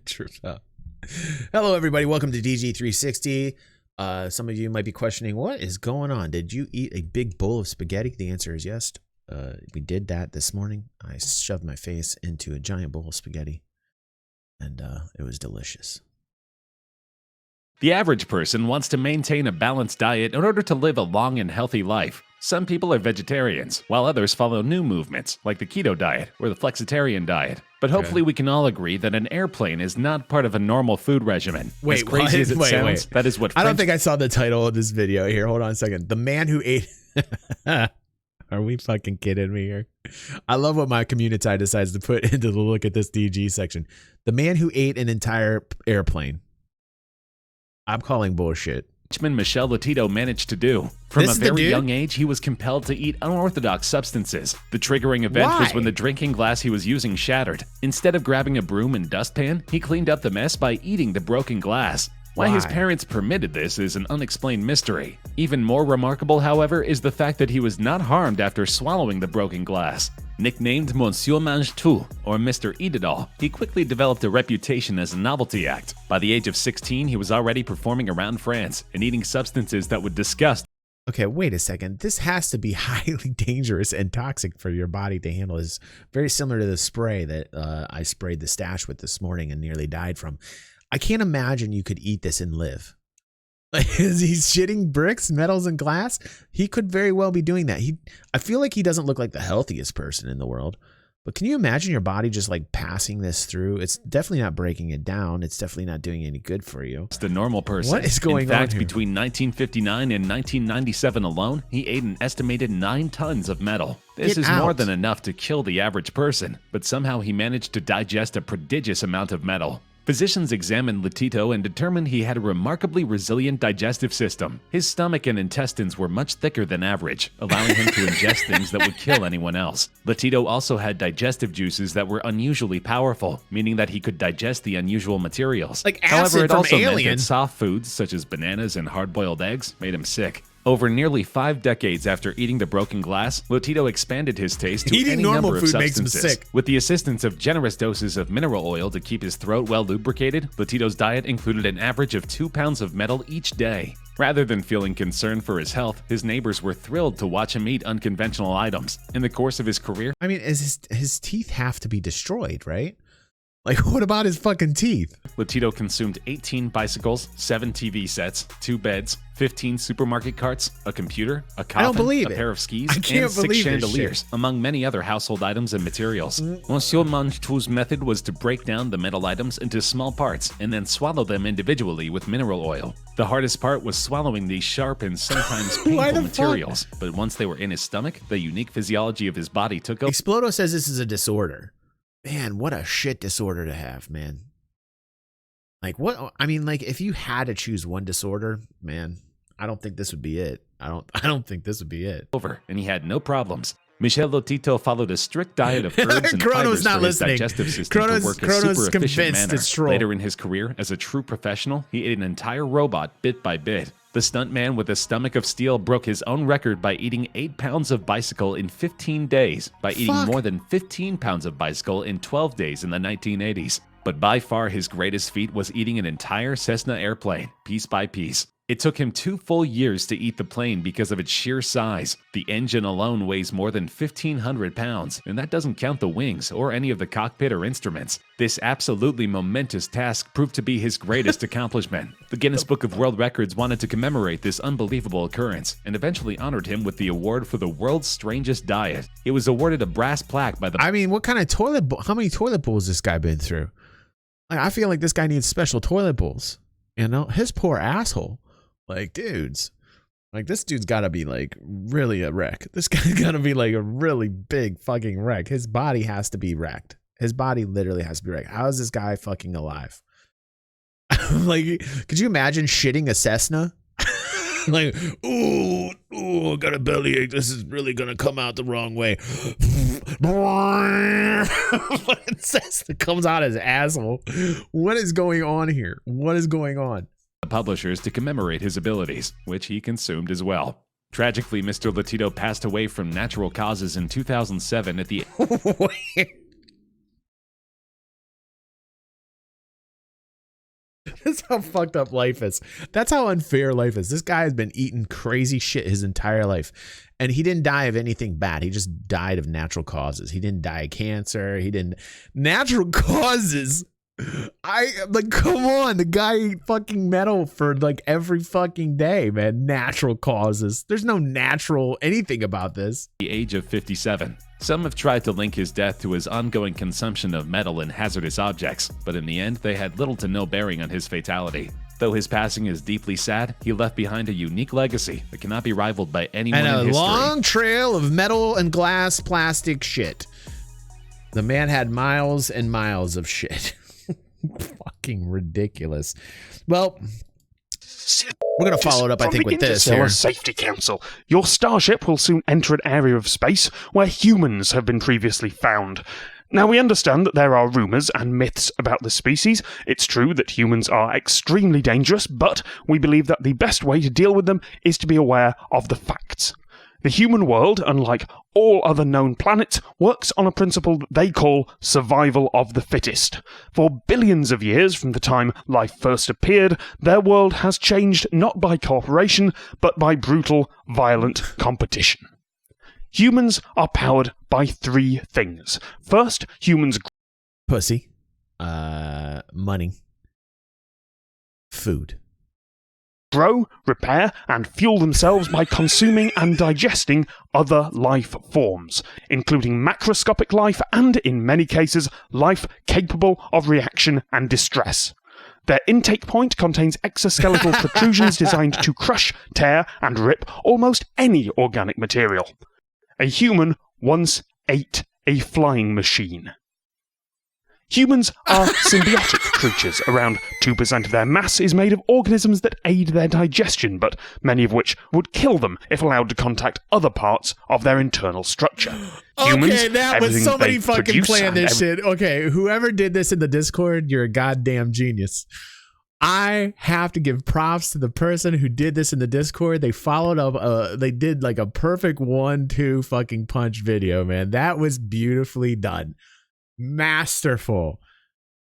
True. Hello, everybody. Welcome to DG360. Some of you might be questioning, what is going on? Did you eat a big bowl of spaghetti? The answer is yes. We did that this morning. I shoved my face into a giant bowl of spaghetti, and it was delicious. The average person wants to maintain a balanced diet in order to live a long and healthy life. Some people are vegetarians, while others follow new movements, like the keto diet or the flexitarian diet. But hopefully we can all agree that an airplane is not part of a normal food regimen. As crazy as it sounds, that is what I don't think I saw the title of this video. Here, hold on a second. The man who ate... Are we fucking kidding me here? I love what my community decides to put into the look at this DG section. The man who ate an entire airplane. I'm calling bullshit. Michel Lotito managed to do. From a very young age, he was compelled to eat unorthodox substances. The triggering event was when the drinking glass he was using shattered. Instead of grabbing a broom and dustpan, he cleaned up the mess by eating the broken glass. Why his parents permitted this is an unexplained mystery. Even more remarkable, however, is the fact that he was not harmed after swallowing the broken glass. Nicknamed Monsieur Mange-Tout, or Mr. Eat-It-All, he quickly developed a reputation as a novelty act. By the age of 16, he was already performing around France and eating substances that would disgust. Okay, wait a second. This has to be highly dangerous and toxic for your body to handle. It's very similar to the spray that I sprayed the stash with this morning and nearly died from. I can't imagine you could eat this and live. Like, he's shitting bricks, metals, and glass. He could very well be doing that. I feel like he doesn't look like the healthiest person in the world. But can you imagine your body just like passing this through? It's definitely not breaking it down. It's definitely not doing any good for you. It's the normal person. What is going on? In fact, here? Between 1959 and 1997 alone, he ate an estimated 9 tons of metal. This is more than enough to kill the average person, but somehow he managed to digest a prodigious amount of metal. Physicians examined Lotito and determined he had a remarkably resilient digestive system. His stomach and intestines were much thicker than average, allowing him to ingest things that would kill anyone else. Lotito also had digestive juices that were unusually powerful, meaning that he could digest the unusual materials. Like acid. However, it from also Alien. meant that soft foods, such as bananas and hard-boiled eggs, made him sick. Over nearly 5 decades after eating the broken glass, Lotito expanded his taste to any number of substances. With the assistance of generous doses of mineral oil to keep his throat well lubricated, Lotito's diet included an average of 2 pounds of metal each day. Rather than feeling concerned for his health, his neighbors were thrilled to watch him eat unconventional items. In the course of his career, I mean, his teeth have to be destroyed, right? Like, what about his fucking teeth? Lotito consumed 18 bicycles, 7 TV sets, 2 beds, 15 supermarket carts, a computer, a coffin, a pair of skis, and 6 chandeliers, among many other household items and materials. Monsieur Mange-Tout's method was to break down the metal items into small parts and then swallow them individually with mineral oil. The hardest part was swallowing these sharp and sometimes painful materials, but once they were in his stomach, the unique physiology of his body took over. Explodo says this is a disorder. Man, what a shit disorder to have, man. Like, what? I mean, like, if you had to choose one disorder, man, I don't think this would be it. I don't think this would be it. And he had no problems. Michel Lotito followed a strict diet of herbs and fibers for his digestive system to work a super efficient manner. Later in his career, as a true professional, he ate an entire robot bit by bit. The stuntman with a stomach of steel broke his own record by eating 8 pounds of bicycle in 15 days, by eating more than 15 pounds of bicycle in 12 days in the 1980s. But by far his greatest feat was eating an entire Cessna airplane, piece by piece. It took him 2 full years to eat the plane because of its sheer size. The engine alone weighs more than 1,500 pounds, and that doesn't count the wings or any of the cockpit or instruments. This absolutely momentous task proved to be his greatest accomplishment. The Guinness Book of World Records wanted to commemorate this unbelievable occurrence and eventually honored him with the award for the world's strangest diet. It was awarded a brass plaque by the... I mean, what kind of toilet bowl? How many toilet bowls this guy been through? Like, I feel like this guy needs special toilet bowls. You know, his poor asshole. Like, dudes, like, this dude's got to be, like, really a wreck. This guy's got to be, like, a really big fucking wreck. His body has to be wrecked. His body literally has to be wrecked. How is this guy fucking alive? Like, could you imagine shitting a Cessna? Like, ooh, I got a bellyache. This is really going to come out the wrong way. Cessna comes out his asshole. What is going on here? What is going on? Publishers to commemorate his abilities, which he consumed as well. Tragically, Mr. Lotito passed away from natural causes in 2007 at the That's how fucked up life is. That's how unfair life is. This guy has been eating crazy shit his entire life. And he didn't die of anything bad. He just died of natural causes. He didn't die of cancer. Natural causes. Come on. The guy ate fucking metal for like every fucking day, man. Natural causes. There's no natural anything about this. The age of 57. Some have tried to link his death to his ongoing consumption of metal and hazardous objects, but in the end, they had little to no bearing on his fatality. Though his passing is deeply sad, he left behind a unique legacy that cannot be rivaled by anyone in history. And a long trail of metal and glass plastic shit. The man had miles and miles of shit. Fucking ridiculous. Well, we're going to follow it up, I think, with this here. Safety Council. Your starship will soon enter an area of space where humans have been previously found. Now, we understand that there are rumours and myths about the species. It's true that humans are extremely dangerous, but we believe that the best way to deal with them is to be aware of the facts. The human world, unlike all other known planets, works on a principle that they call survival of the fittest. For billions of years from the time life first appeared, their world has changed not by cooperation, but by brutal, violent competition. Humans are powered by three things. First, humans... Pussy. Money. Food. Grow, repair, and fuel themselves by consuming and digesting other life forms, including macroscopic life and, in many cases, life capable of reaction and distress. Their intake point contains exoskeletal protrusions designed to crush, tear, and rip almost any organic material. A human once ate a flying machine. Humans are symbiotic creatures. Around 2% of their mass is made of organisms that aid their digestion, but many of which would kill them if allowed to contact other parts of their internal structure. Humans, okay, that was somebody fucking planned this shit. Okay, whoever did this in the Discord, you're a goddamn genius. I have to give props to the person who did this in the Discord. They followed up, they did like a perfect 1-2 fucking punch video, man. That was beautifully done. Masterful.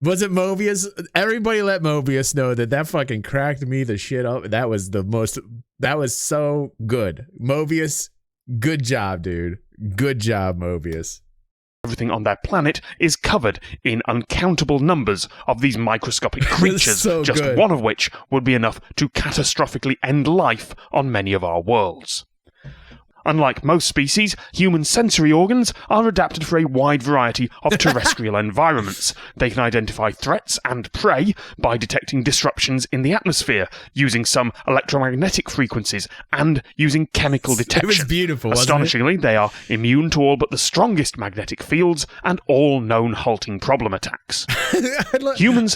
Was it Mobius? Everybody let Mobius know that fucking cracked me the shit up. That was so good. Mobius, good job, dude. Good job, Mobius. Everything on their planet is covered in uncountable numbers of these microscopic creatures, so just good. One of which would be enough to catastrophically end life on many of our worlds. Unlike most species, human sensory organs are adapted for a wide variety of terrestrial environments. They can identify threats and prey by detecting disruptions in the atmosphere, using some electromagnetic frequencies, and using chemical detection. It was beautiful, wasn't it? Astonishingly, they are immune to all but the strongest magnetic fields and all known halting problem attacks.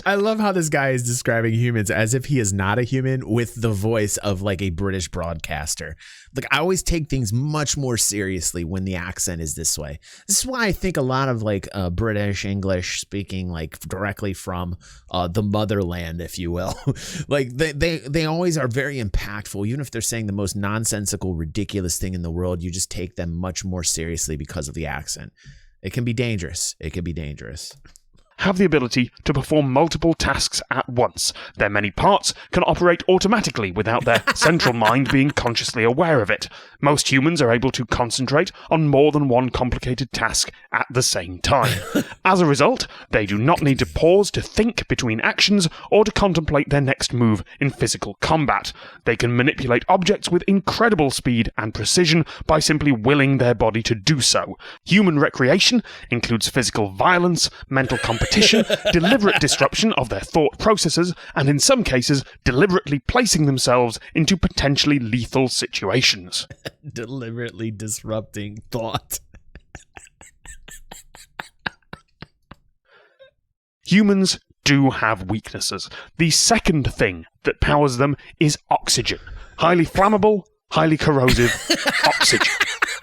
I love how this guy is describing humans as if he is not a human with the voice of like a British broadcaster. Like, I always take things much more seriously when the accent is this way. This is why I think a lot of like British English speaking like directly from the motherland, if you will, like they always are very impactful. Even if they're saying the most nonsensical, ridiculous thing in the world, you just take them much more seriously because of the accent. It can be dangerous. It can be dangerous. Have the ability to perform multiple tasks at once. Their many parts can operate automatically without their central mind being consciously aware of it. Most humans are able to concentrate on more than one complicated task at the same time. As a result, they do not need to pause to think between actions or to contemplate their next move in physical combat. They can manipulate objects with incredible speed and precision by simply willing their body to do so. Human recreation includes physical violence, mental competition, deliberate disruption of their thought processes, and in some cases, deliberately placing themselves into potentially lethal situations. Deliberately disrupting thought. Humans do have weaknesses. The second thing that powers them is oxygen. Highly flammable, highly corrosive oxygen.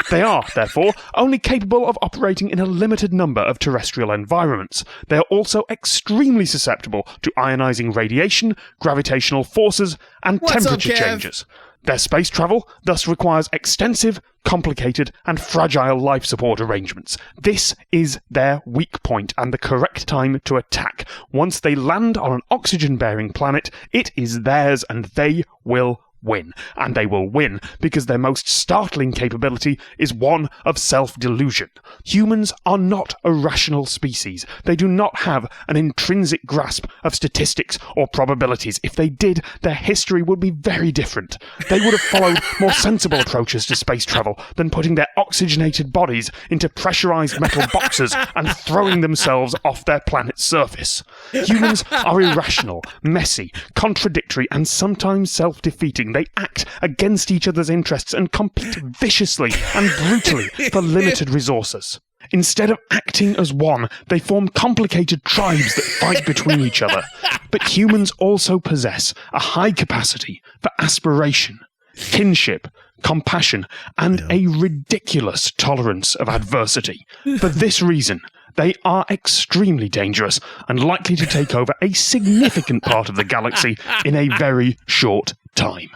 They are, therefore, only capable of operating in a limited number of terrestrial environments. They are also extremely susceptible to ionizing radiation, gravitational forces, and temperature changes. Their space travel thus requires extensive, complicated, and fragile life support arrangements. This is their weak point and the correct time to attack. Once they land on an oxygen-bearing planet, it is theirs and they will win. And they will win because their most startling capability is one of self-delusion. Humans are not a rational species. They do not have an intrinsic grasp of statistics or probabilities. If they did, their history would be very different. They would have followed more sensible approaches to space travel than putting their oxygenated bodies into pressurized metal boxes and throwing themselves off their planet's surface. Humans are irrational, messy, contradictory, and sometimes self-defeating. They act against each other's interests and compete viciously and brutally for limited resources. Instead of acting as one, they form complicated tribes that fight between each other. But humans also possess a high capacity for aspiration, kinship, compassion, and a ridiculous tolerance of adversity. For this reason, they are extremely dangerous and likely to take over a significant part of the galaxy in a very short time.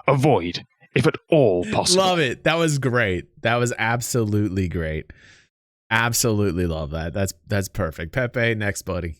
Avoid, if at all possible. Love it. That was great. That was absolutely great. Absolutely love that. That's perfect. Pepe, next, buddy.